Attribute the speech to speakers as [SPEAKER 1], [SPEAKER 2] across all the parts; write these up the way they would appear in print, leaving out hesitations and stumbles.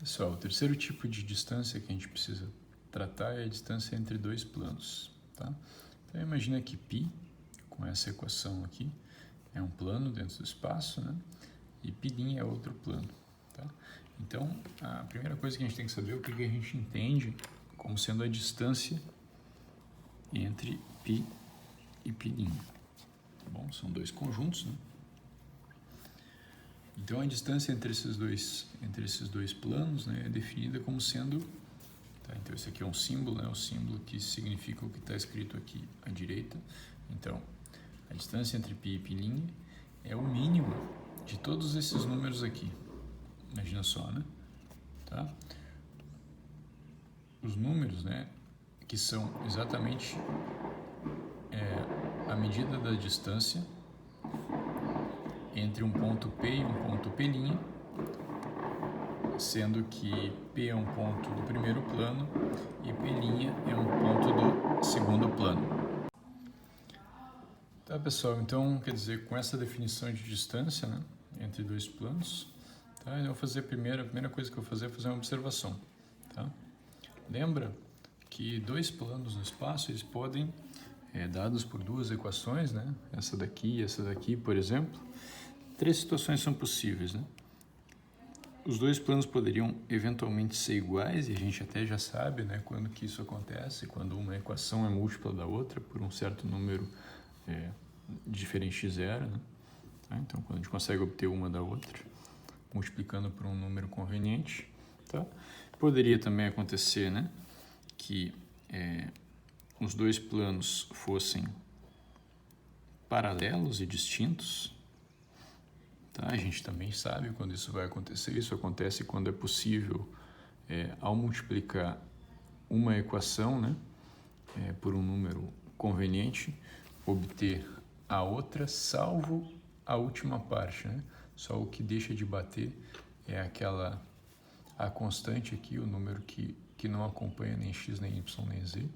[SPEAKER 1] Pessoal, o terceiro tipo de distância que a gente precisa tratar é a distância entre dois planos, tá? Então imagina que π, com essa equação aqui, é um plano dentro do espaço, né? E π' é outro plano, tá? Então, a primeira coisa que a gente tem que saber é o que a gente entende como sendo a distância entre π e π', tá bom? São dois conjuntos, né? Então, a distância entre esses dois planos, né, é definida como sendo... Tá, então, esse aqui é um símbolo, né, o símbolo que significa o que está escrito aqui à direita. Então, a distância entre π e π' é o mínimo de todos esses números aqui. Imagina só, né? Tá? Os números, né, que são exatamente a medida da distância entre um ponto P e um ponto P', sendo que P é um ponto do primeiro plano e P' é um ponto do segundo plano. Tá, pessoal? Então, quer dizer, com essa definição de distância, né, entre dois planos, tá, eu vou fazer a primeira coisa que eu vou fazer é fazer uma observação. Tá? Lembra que dois planos no espaço, eles podem, dados por duas equações, né, essa daqui e essa daqui, por exemplo, três situações são possíveis, né? Os dois planos poderiam eventualmente ser iguais, e a gente até já sabe, né, quando que isso acontece, quando uma equação é múltipla da outra por um certo número diferente de zero, né? Tá? Então, quando a gente consegue obter uma da outra, multiplicando por um número conveniente, tá? Poderia também acontecer, né, que os dois planos fossem paralelos e distintos. Tá? A gente também sabe quando isso vai acontecer. Isso acontece quando é possível, ao multiplicar uma equação, né, por um número conveniente, obter a outra, salvo a última parte, né? Só o que deixa de bater é a constante aqui, o número que não acompanha nem x, nem y, nem z.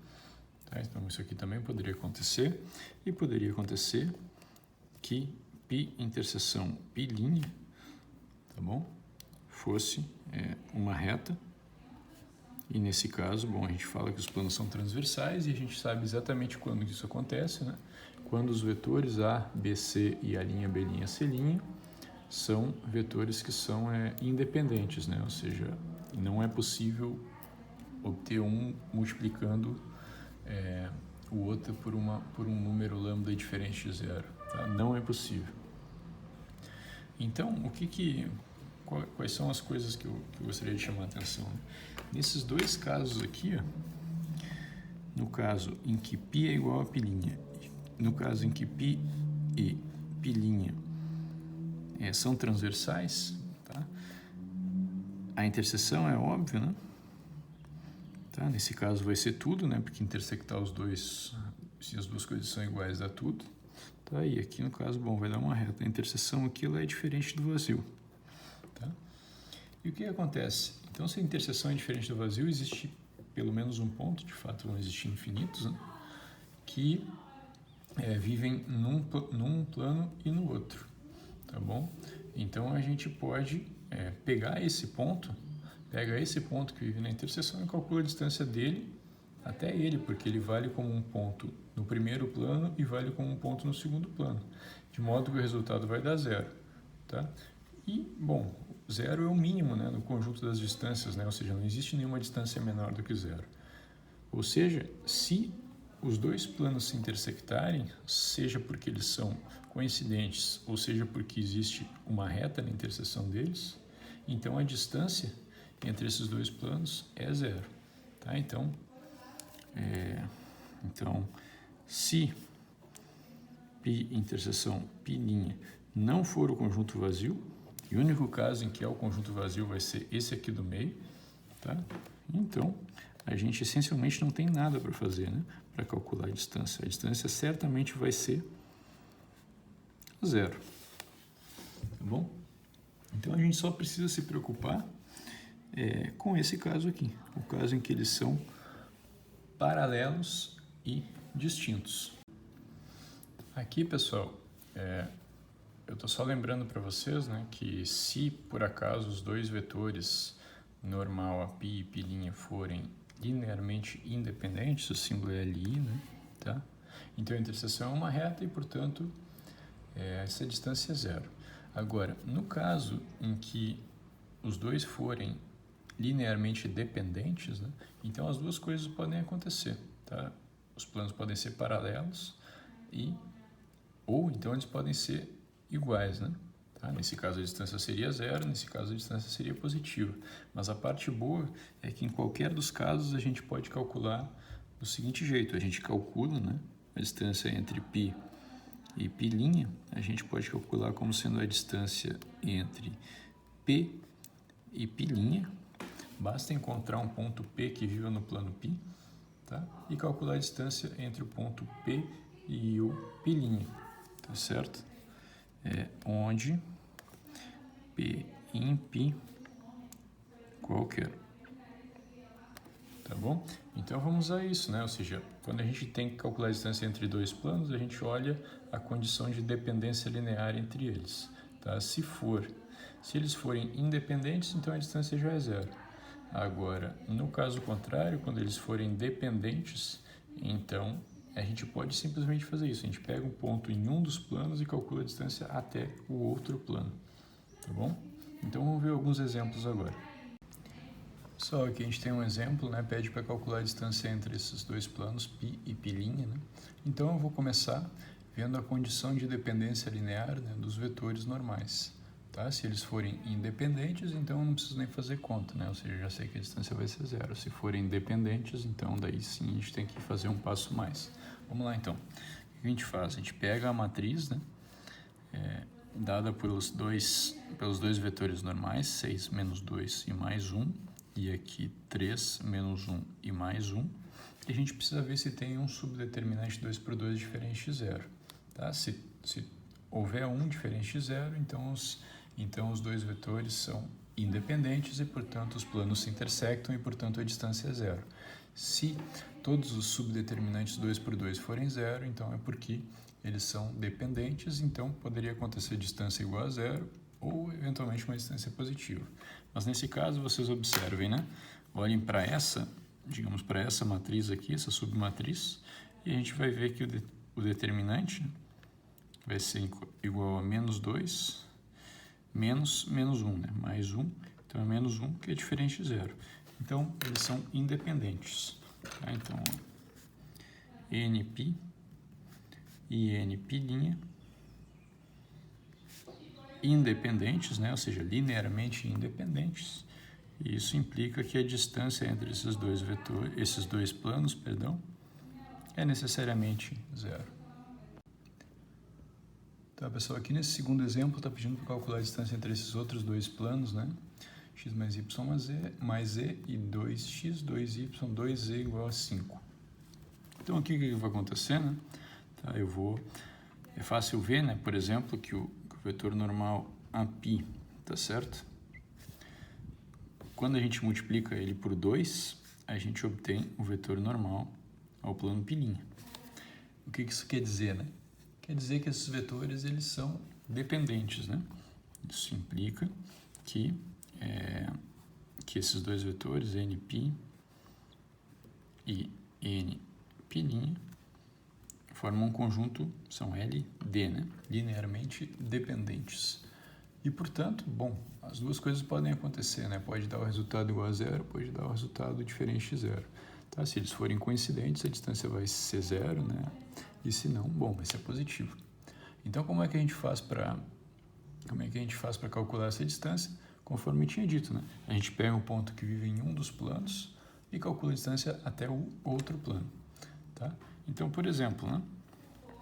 [SPEAKER 1] Tá? Então, isso aqui também poderia acontecer. E poderia acontecer que π interseção π', tá bom? Fosse uma reta. E nesse caso, bom, a gente fala que os planos são transversais e a gente sabe exatamente quando isso acontece, né? Quando os vetores A, B, C e a linha B', C' são vetores que são independentes, né? Ou seja, não é possível obter um multiplicando o outro por um número lambda diferente de zero. Tá? Não é possível. Então, quais são as coisas que eu gostaria de chamar a atenção? Né? Nesses dois casos aqui, ó, no caso em que π é igual a π', no caso em que π e π' são transversais, tá? A interseção é óbvia, né? Tá? Nesse caso vai ser tudo, né? Porque intersectar os dois, se as duas coisas são iguais, dá tudo. Tá? E aqui no caso, bom, vai dar uma reta. A interseção aqui ela é diferente do vazio. Tá? E o que acontece? Então, se a interseção é diferente do vazio, existe pelo menos um ponto, de fato vão existir infinitos, né, que vivem num plano e no outro, tá bom? Então, a gente pode pegar esse ponto, pega esse ponto que vive na interseção e calcula a distância dele até ele, porque ele vale como um ponto no primeiro plano e vale como um ponto no segundo plano, de modo que o resultado vai dar zero, tá? E, bom, zero é o mínimo, né, no conjunto das distâncias, né? Ou seja, não existe nenhuma distância menor do que zero. Ou seja, se os dois planos se intersectarem, seja porque eles são coincidentes, ou seja porque existe uma reta na interseção deles, então a distância entre esses dois planos é zero. Tá? Então, se π interseção π' não for o conjunto vazio, e o único caso em que é o conjunto vazio vai ser esse aqui do meio, tá? Então, a gente essencialmente não tem nada para fazer, né, para calcular a distância. A distância certamente vai ser zero, tá bom? Então, a gente só precisa se preocupar com esse caso aqui, o caso em que eles são paralelos e distintos. Aqui, pessoal, eu estou só lembrando para vocês, né, que se por acaso os dois vetores normal, a π e π' forem linearmente independentes, o símbolo é LI, né? Tá? Então a interseção é uma reta e, portanto, essa distância é zero. Agora, no caso em que os dois forem linearmente dependentes, né? Então as duas coisas podem acontecer, tá? Os planos podem ser paralelos ou então eles podem ser iguais, né? Tá? Nesse caso a distância seria zero, nesse caso a distância seria positiva. Mas a parte boa é que em qualquer dos casos a gente pode calcular do seguinte jeito: a gente calcula, né, a distância entre π e π', a gente pode calcular como sendo a distância entre P e π'. Basta encontrar um ponto P que viva no plano π, tá? E calcular a distância entre o ponto P e o π', tá certo? Onde P em π qualquer. Tá bom? Então vamos a isso, né? Ou seja, quando a gente tem que calcular a distância entre dois planos, a gente olha a condição de dependência linear entre eles, tá? Se eles forem independentes, então a distância já é zero. Agora, no caso contrário, quando eles forem dependentes, então a gente pode simplesmente fazer isso. A gente pega um ponto em um dos planos e calcula a distância até o outro plano, tá bom? Então vamos ver alguns exemplos agora. Só aqui a gente tem um exemplo, né? Pede para calcular a distância entre esses dois planos, π e π', né? Então eu vou começar vendo a condição de dependência linear, né, dos vetores normais. Tá? Se eles forem independentes, então eu não preciso nem fazer conta, né? Ou seja, eu já sei que a distância vai ser zero. Se forem dependentes, então daí sim a gente tem que fazer um passo mais. Vamos lá então. O que a gente faz? A gente pega a matriz, né, dada pelos dois vetores normais, 6 menos 2 e mais 1, e aqui 3 menos 1 e mais 1, e a gente precisa ver se tem um subdeterminante 2 por 2 diferente de zero. Tá? Se houver um diferente de zero, então os dois vetores são independentes e, portanto, os planos se intersectam e, portanto, a distância é zero. Se todos os subdeterminantes 2 por 2 forem zero, então é porque eles são dependentes, então poderia acontecer distância igual a zero ou, eventualmente, uma distância positiva. Mas, nesse caso, vocês observem, né? Olhem para essa, digamos, para essa matriz aqui, essa submatriz, e a gente vai ver que o determinante vai ser igual a menos 2 menos 1, né? Mais 1, então é menos 1, que é diferente de zero. Então, eles são independentes. Tá? Então, Nπ e Nπ'I independentes, né? Ou seja, linearmente independentes. E isso implica que a distância entre esses dois planos, é necessariamente zero. Tá, pessoal, aqui nesse segundo exemplo está pedindo para calcular a distância entre esses outros dois planos, né? X mais y mais e e 2x, 2y, 2z igual a 5. Então aqui o que vai acontecer, né? Tá, é fácil ver, né? Por exemplo, que o vetor normal Aπ, tá certo? Quando a gente multiplica ele por 2, a gente obtém o vetor normal ao plano π'. O que isso quer dizer, né? Quer dizer que esses vetores eles são dependentes, né? Isso implica que esses dois vetores, Nπ e Nπ'I, formam um conjunto, são LD, né? Linearmente dependentes. E, portanto, bom, as duas coisas podem acontecer, né? Pode dar o resultado igual a zero, pode dar o resultado diferente de zero. Tá? Se eles forem coincidentes, a distância vai ser zero, né? E se não, bom, vai ser positivo. Então, como é que a gente faz para calcular essa distância? Conforme eu tinha dito, né? A gente pega um ponto que vive em um dos planos e calcula a distância até o outro plano, tá? Então, por exemplo, né?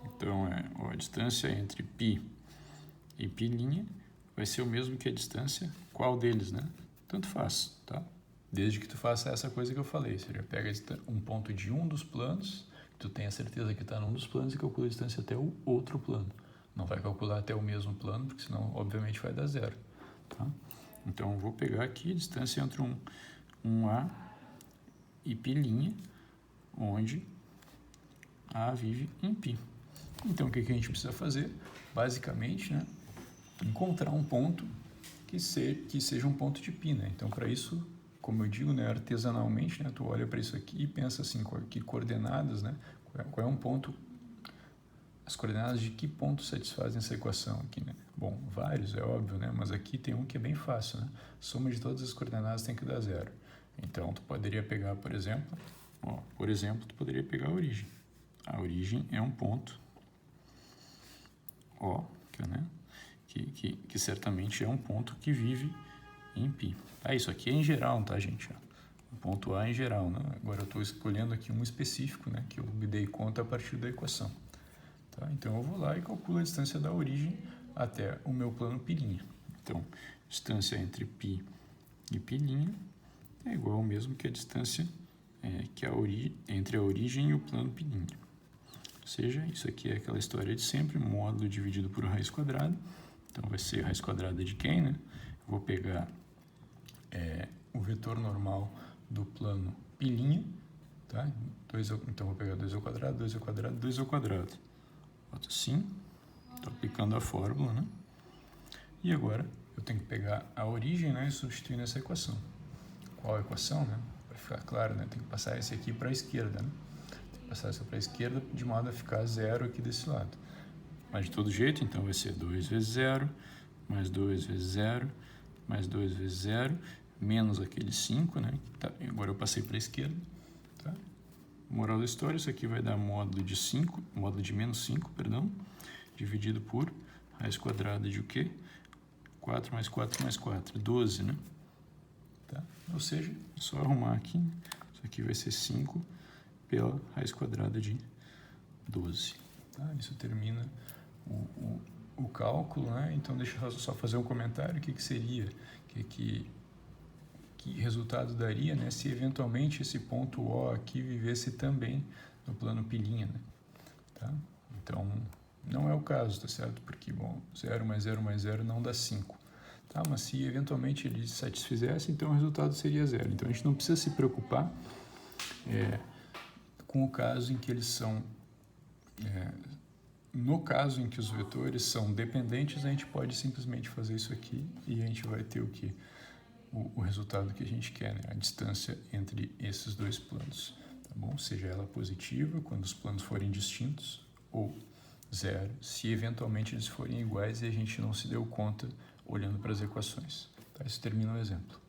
[SPEAKER 1] Então, a distância entre π e π' vai ser o mesmo que a distância, qual deles, né? Tanto faz, tá? Desde que tu faça essa coisa que eu falei, ou seja, pega um ponto de um dos planos, tu tem a certeza que está num dos planos e calcula a distância até o outro plano. Não vai calcular até o mesmo plano, porque senão, obviamente, vai dar zero, tá? Então, eu vou pegar aqui a distância entre um A e π', onde A vive em π. Então, o que a gente precisa fazer? Basicamente, né, encontrar um ponto que seja um ponto de π, né? Então, para isso, como eu digo, né, artesanalmente, né, tu olha para isso aqui e pensa assim, que coordenadas, né, qual é um ponto, as coordenadas de que ponto satisfazem essa equação aqui, né? Bom, vários, é óbvio, né, mas aqui tem um que é bem fácil, né, soma de todas as coordenadas tem que dar 0. Então, tu poderia pegar, por exemplo, tu poderia pegar a origem. A origem é um ponto, né, que certamente é um ponto que vive em π. Isso aqui é em geral, tá, gente? O ponto A em geral, né? Agora eu estou escolhendo aqui um específico, né, que eu me dei conta a partir da equação. Tá? Então eu vou lá e calculo a distância da origem até o meu plano π'. Então, distância entre π e π' é igual ao mesmo que a distância entre a origem e o plano π'. Ou seja, isso aqui é aquela história de sempre, módulo dividido por raiz quadrada. Então vai ser raiz quadrada de quem, né? Eu vou pegar o vetor normal do plano π', tá? Então vou pegar 2 ao quadrado, 2 ao quadrado, 2 ao quadrado. Boto assim, estou aplicando a fórmula, né? E agora eu tenho que pegar a origem, né, e substituir nessa equação. Qual a equação, né? Para ficar claro, né? Tem que passar esse aqui para a esquerda, né? Tem que passar essa para a esquerda de modo a ficar 0 aqui desse lado. Mas de todo jeito, então vai ser 2 vezes 0, mais 2 vezes 0, mais 2 vezes 0, menos aquele 5, né? Tá, agora eu passei para a esquerda, tá? Moral da história, isso aqui vai dar módulo de menos 5, perdão, dividido por raiz quadrada de o quê? 4 mais 4 mais 4, 12, né? Tá? Ou seja, é só arrumar aqui, isso aqui vai ser 5 pela raiz quadrada de 12. Tá? Isso termina o cálculo, né? Então deixa eu só fazer um comentário, o que seria, que resultado daria, né, se eventualmente esse ponto O aqui vivesse também no plano π', né? Tá? Então, não é o caso, tá certo? Porque, bom, 0 mais 0 mais 0 não dá 5. Tá? Mas se eventualmente ele satisfizesse, então o resultado seria 0. Então a gente não precisa se preocupar com o caso em que eles são... no caso em que os vetores são dependentes, a gente pode simplesmente fazer isso aqui e a gente vai ter o que? O resultado que a gente quer, né? A distância entre esses dois planos, tá bom? Seja ela positiva, quando os planos forem distintos, ou 0, se eventualmente eles forem iguais e a gente não se deu conta olhando para as equações. Tá? Isso termina o exemplo.